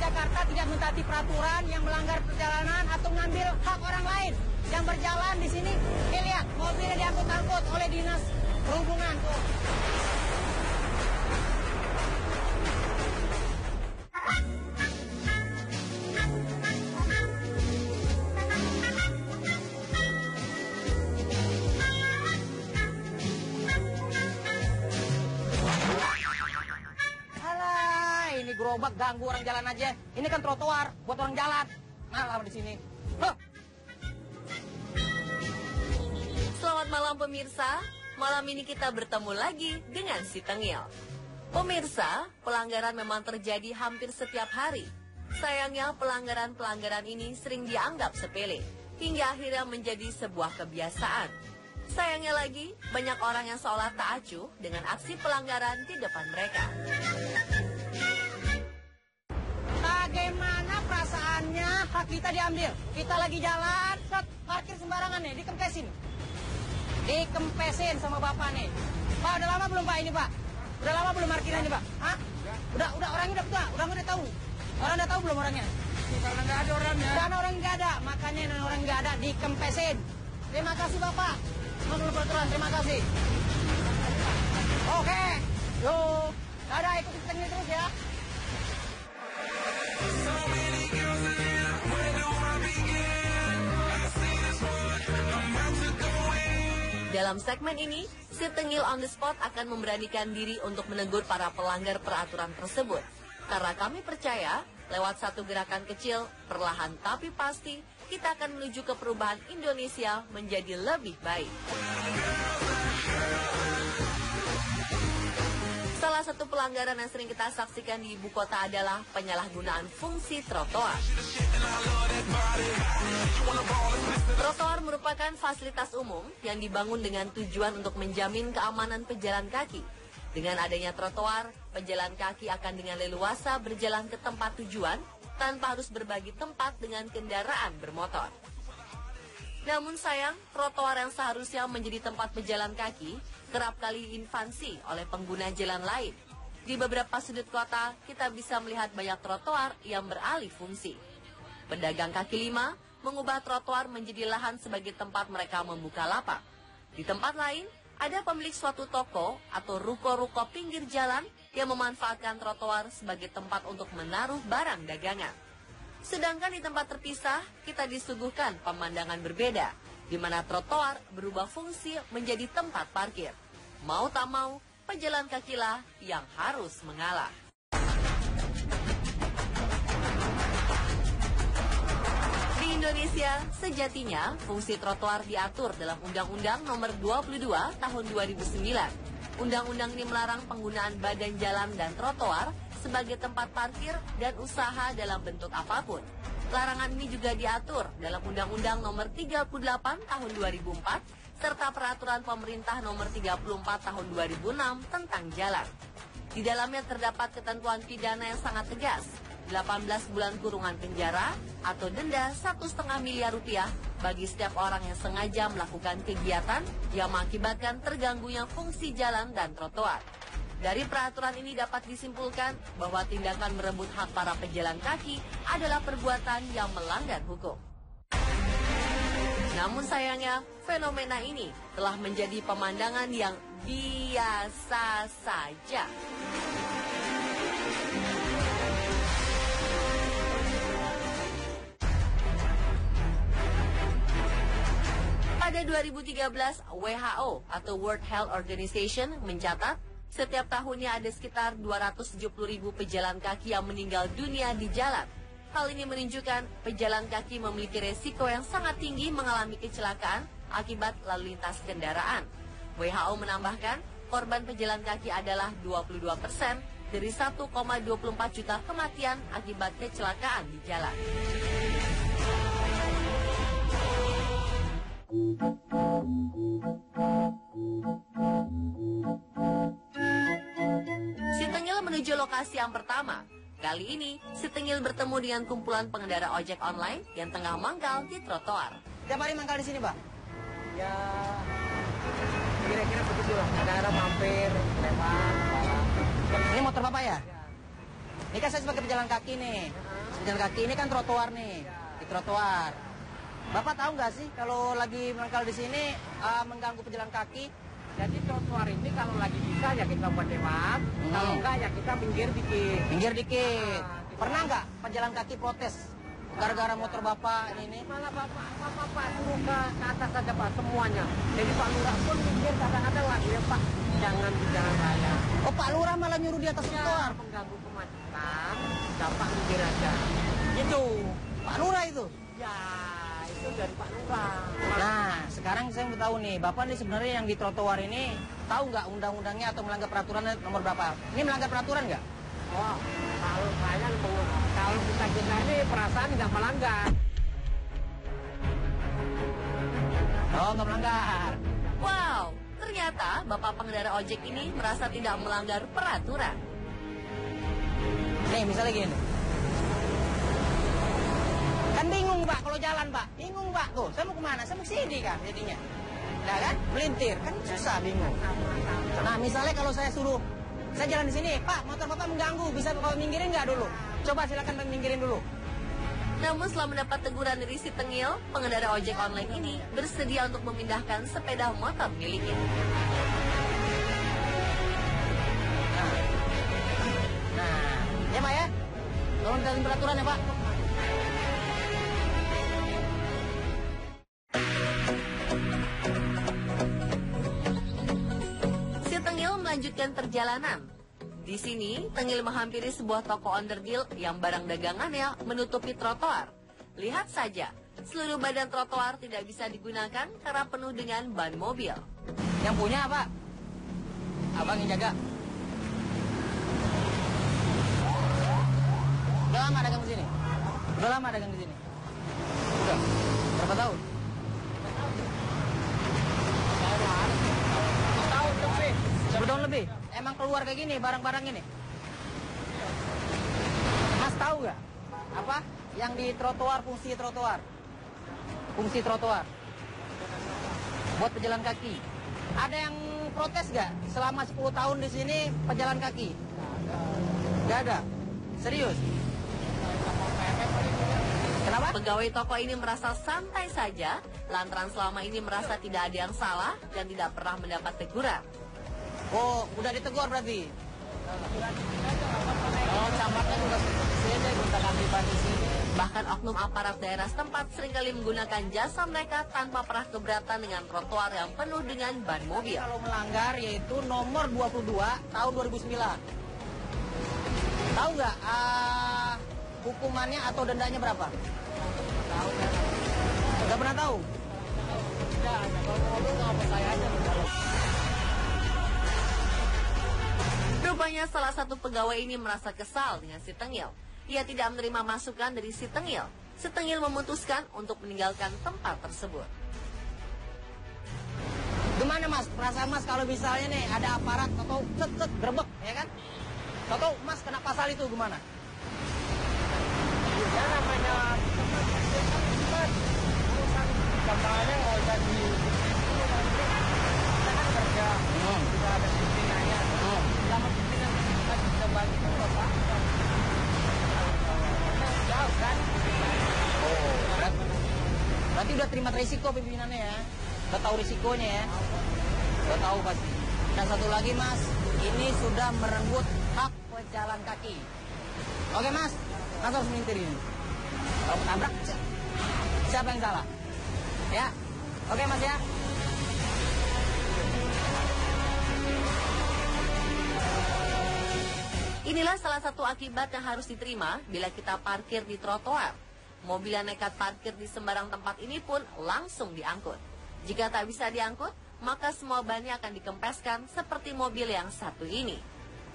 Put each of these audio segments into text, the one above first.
Jakarta tidak mentaati peraturan, yang melanggar perjalanan atau mengambil hak orang lain yang berjalan di sini. Lihat, mobilnya diangkut-angkut oleh dinas perhubungan tuh. Ini gerobak ganggu orang jalan aja. Ini kan trotoar buat orang jalan. Malah di sini. Huh. Selamat malam pemirsa. Malam ini kita bertemu lagi dengan si Tengil. Pemirsa, pelanggaran memang terjadi hampir setiap hari. Sayangnya pelanggaran-pelanggaran ini sering dianggap sepele hingga akhirnya menjadi sebuah kebiasaan. Sayangnya lagi, banyak orang yang seolah tak acuh dengan aksi pelanggaran di depan mereka. Bagaimana perasaannya hak kita diambil? Kita lagi jalan, parkir sembarangan nih, dikempesin. Dikempesin sama bapak nih. Pak, udah lama belum Pak ini Pak? Udah lama belum parkirnya ini Pak? Hah? Udah orangnya udah tua, udah tahu. Orang udah tahu belum orangnya? Karena nggak ada orangnya. Karena orang nggak ada, makanya orang nggak ada dikempesin. Terima kasih Bapak. Menurut peraturan, terima kasih. Oke, yuk. Dadah, ikuti Tengil terus ya. Dalam segmen ini, si Tengil on the spot akan memberanikan diri untuk menegur para pelanggar peraturan tersebut. Karena kami percaya, lewat satu gerakan kecil, perlahan tapi pasti, kita akan menuju ke perubahan Indonesia menjadi lebih baik. Salah satu pelanggaran yang sering kita saksikan di ibu kota adalah penyalahgunaan fungsi trotoar. Trotoar merupakan fasilitas umum yang dibangun dengan tujuan untuk menjamin keamanan pejalan kaki. Dengan adanya trotoar, pejalan kaki akan dengan leluasa berjalan ke tempat tujuan tanpa harus berbagi tempat dengan kendaraan bermotor. Namun sayang, trotoar yang seharusnya menjadi tempat pejalan kaki kerap kali invasi oleh pengguna jalan lain. Di beberapa sudut kota, kita bisa melihat banyak trotoar yang beralih fungsi. Pedagang kaki lima mengubah trotoar menjadi lahan sebagai tempat mereka membuka lapak. Di tempat lain, ada pemilik suatu toko atau ruko-ruko pinggir jalan yang memanfaatkan trotoar sebagai tempat untuk menaruh barang dagangan. Sedangkan di tempat terpisah, kita disuguhkan pemandangan berbeda, di mana trotoar berubah fungsi menjadi tempat parkir. Mau tak mau, pejalan kakilah yang harus mengalah. Di Indonesia, sejatinya fungsi trotoar diatur dalam Undang-Undang Nomor 22 Tahun 2009. Undang-undang ini melarang penggunaan badan jalan dan trotoar sebagai tempat parkir dan usaha dalam bentuk apapun. Larangan ini juga diatur dalam Undang-Undang Nomor 38 Tahun 2004 serta Peraturan Pemerintah Nomor 34 Tahun 2006 tentang jalan. Di dalamnya terdapat ketentuan pidana yang sangat tegas, 18 bulan kurungan penjara atau denda 1,5 miliar rupiah bagi setiap orang yang sengaja melakukan kegiatan yang mengakibatkan terganggunya fungsi jalan dan trotoar. Dari peraturan ini dapat disimpulkan bahwa tindakan merebut hak para pejalan kaki adalah perbuatan yang melanggar hukum. Namun sayangnya, fenomena ini telah menjadi pemandangan yang biasa saja. Pada 2013, WHO atau World Health Organization mencatat setiap tahunnya ada sekitar 270.000 pejalan kaki yang meninggal dunia di jalan. Hal ini menunjukkan pejalan kaki memiliki resiko yang sangat tinggi mengalami kecelakaan akibat lalu lintas kendaraan. WHO menambahkan, korban pejalan kaki adalah 22% dari 1,24 juta kematian akibat kecelakaan di jalan. Si Tengil menuju lokasi yang pertama. Kali ini, si Tengil bertemu dengan kumpulan pengendara ojek online yang tengah mangkal di trotoar. Tiap hari mangkal di sini, Pak? Ya, kira-kira begitu lah. Kadang-kadang mampir, lewat, Ini motor Bapak ya? Ini kan saya sebagai pejalan kaki nih. pejalan kaki ini kan trotoar nih, di trotoar. Bapak tahu nggak sih kalau lagi menangkal di sini mengganggu pejalan kaki? Jadi trotoar ini kalau lagi bisa ya kita buat lewat, kalau enggak ya kita minggir dikit. Minggir dikit. Pernah nggak pejalan kaki protes gara-gara motor bapak ini? Malah bapak suruh ke atas saja Pak semuanya. Jadi Pak Lurah pun minggir kadang-kadang lagi ya Pak, jangan di jalan raya. Oh, Pak Lurah malah nyuruh di atas trotoar. Mengganggu kemacetan, Bapak minggir aja. Itu Pak Lurah itu. Ya, itu dari Pak Lurah. Nah, sekarang saya mau tahu nih, Bapak nih sebenarnya yang di trotoar ini tahu nggak undang-undangnya atau melanggar peraturan nomor berapa? Ini melanggar peraturan nggak? Oh, kalau saya kalau kita ini perasaan nggak melanggar. Oh, nggak melanggar. Wow, ternyata Bapak pengendara ojek ini merasa tidak melanggar peraturan. Nih, misalnya gini. Kan bingung Pak kalau jalan Pak, bingung Pak. Tuh, saya mau kemana? Saya mau sini kan jadinya. Nah kan, melintir, kan susah, bingung. Nah, misalnya kalau saya suruh, saya jalan di sini, Pak, motor Bapak mengganggu, bisa Bapak minggirin nggak dulu? Coba silakan Bapak minggirin dulu. Namun setelah mendapat teguran dari si tengil, pengendara ojek online ini bersedia untuk memindahkan sepeda motor miliknya. Nah, ya Pak ya, tolong ditaati peraturan ya Pak. Si tengil melanjutkan perjalanan. Di sini, tengil menghampiri sebuah toko onderdil yang barang dagangannya menutupi trotoar. Lihat saja, seluruh badan trotoar tidak bisa digunakan karena penuh dengan ban mobil. Yang punya apa? Abang yang jaga. Udah lama dagang di sini? Udah lama dagang di sini? Udah. Berapa tahun? Tahun lebih. 1 tahun lebih? Emang keluar kayak gini barang-barang ini? Mas tahu nggak? Apa? Yang di trotoar, fungsi trotoar. Fungsi trotoar. Buat pejalan kaki. Ada yang protes nggak? Selama 10 tahun di sini pejalan kaki? Nggak ada. Serius? Kenapa? Pegawai toko ini merasa santai saja, lantaran selama ini merasa tidak ada yang salah dan tidak pernah mendapat teguran. Oh, udah ditegur berarti? Oh, camatnya juga sini kita ganti ban di sini. Bahkan oknum aparat daerah setempat seringkali menggunakan jasa mereka tanpa pernah keberatan dengan trotoar yang penuh dengan ban mobil. Kalau melanggar yaitu nomor 22 tahun 2009. Tahu nggak hukumannya atau dendanya berapa? Tahu kan? Nggak pernah tahu? Ya, kalau mobil nggak apa saya aja. Rupanya salah satu pegawai ini merasa kesal dengan si tengil. Ia tidak menerima masukan dari si tengil. Si tengil memutuskan untuk meninggalkan tempat tersebut. Gimana Mas? Perasaan Mas kalau misalnya nih ada aparat atau cet gerbek, ya kan? Atau Mas kena pasal itu gimana? Ya namanya tempat urusan kampanye mau jadi kita kan kerja sudah ada pimpinannya selama pimpinan kita bisa bantu apa jauh kan Oh, berarti udah terima risiko pimpinannya ya? Udah tahu risikonya ya? Udah tahu pasti. Dan satu lagi Mas, ini sudah merenggut hak pejalan kaki. Oke Mas, Mas harus melintir ini. Kalau ketabrak, siapa yang salah? Ya, oke Mas ya. Inilah salah satu akibat yang harus diterima bila kita parkir di trotoar. Mobil yang nekat parkir di sembarang tempat ini pun langsung diangkut. Jika tak bisa diangkut, maka semua bannya akan dikempeskan seperti mobil yang satu ini.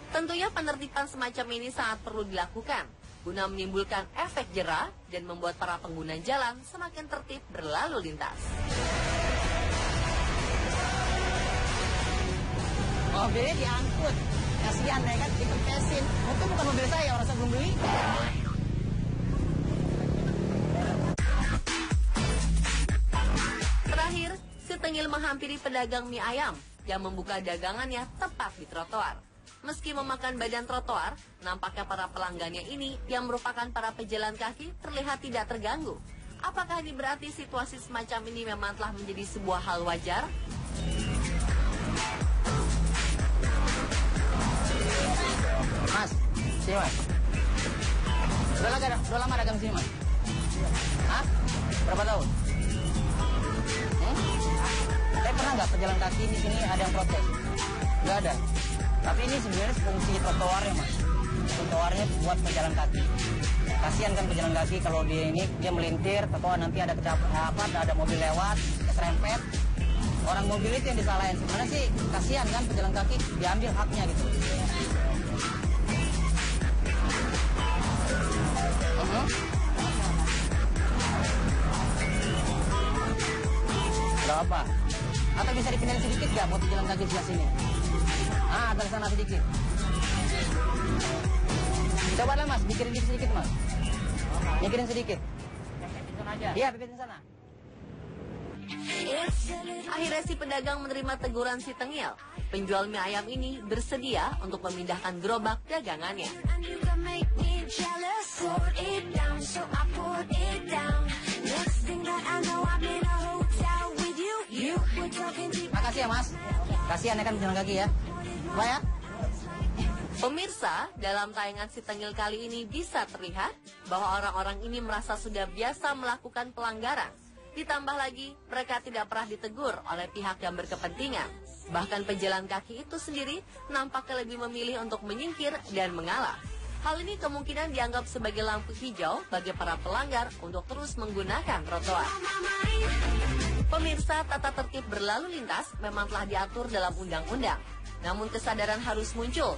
Tentunya penertiban semacam ini sangat perlu dilakukan guna menimbulkan efek jera dan membuat para pengguna jalan semakin tertib berlalu lintas. Mobilnya diangkut. Kasihan ya kan, dikempesin. Itu bukan mobil saya, orang saya belum beli. Terakhir, si tengil menghampiri pedagang mie ayam yang membuka dagangannya tepat di trotoar. Meski memakan badan trotoar, nampaknya para pelanggannya ini yang merupakan para pejalan kaki terlihat tidak terganggu. Apakah ini berarti situasi semacam ini memang telah menjadi sebuah hal wajar? Mas, sini mas. Udah lama dagang sini mas? Hah? Berapa tahun? Tapi pernah nggak pejalan kaki di sini ada yang protes? Nggak ada. Tapi ini sebenarnya fungsi trotoarnya mas. Trotoarnya buat pejalan kaki. Kasihan kan pejalan kaki kalau dia melintir atau nanti ada mobil lewat, keserempet. Orang mobil itu yang disalahin. Sebenarnya sih kasihan kan pejalan kaki diambil haknya gitu. Gak apa. Atau bisa dipindahin sedikit gak buat pejalan kaki sebelah sini? Dari sana sedikit. Coba lah mas, mikirin sedikit mas. Mikirin sedikit. Iya, pipitin sana. Akhirnya si pedagang menerima teguran si tengil. Penjual mie ayam ini bersedia untuk memindahkan gerobak dagangannya. Makasih ya mas. Kasihan ya kan pejalan kaki ya. Coba ya. Pemirsa, dalam tayangan si tengil kali ini bisa terlihat bahwa orang-orang ini merasa sudah biasa melakukan pelanggaran. Ditambah lagi, mereka tidak pernah ditegur oleh pihak yang berkepentingan. Bahkan pejalan kaki itu sendiri nampaknya lebih memilih untuk menyingkir dan mengalah. Hal ini kemungkinan dianggap sebagai lampu hijau bagi para pelanggar untuk terus menggunakan trotoar. Pemirsa, tata tertib berlalu lintas memang telah diatur dalam undang-undang. Namun kesadaran harus muncul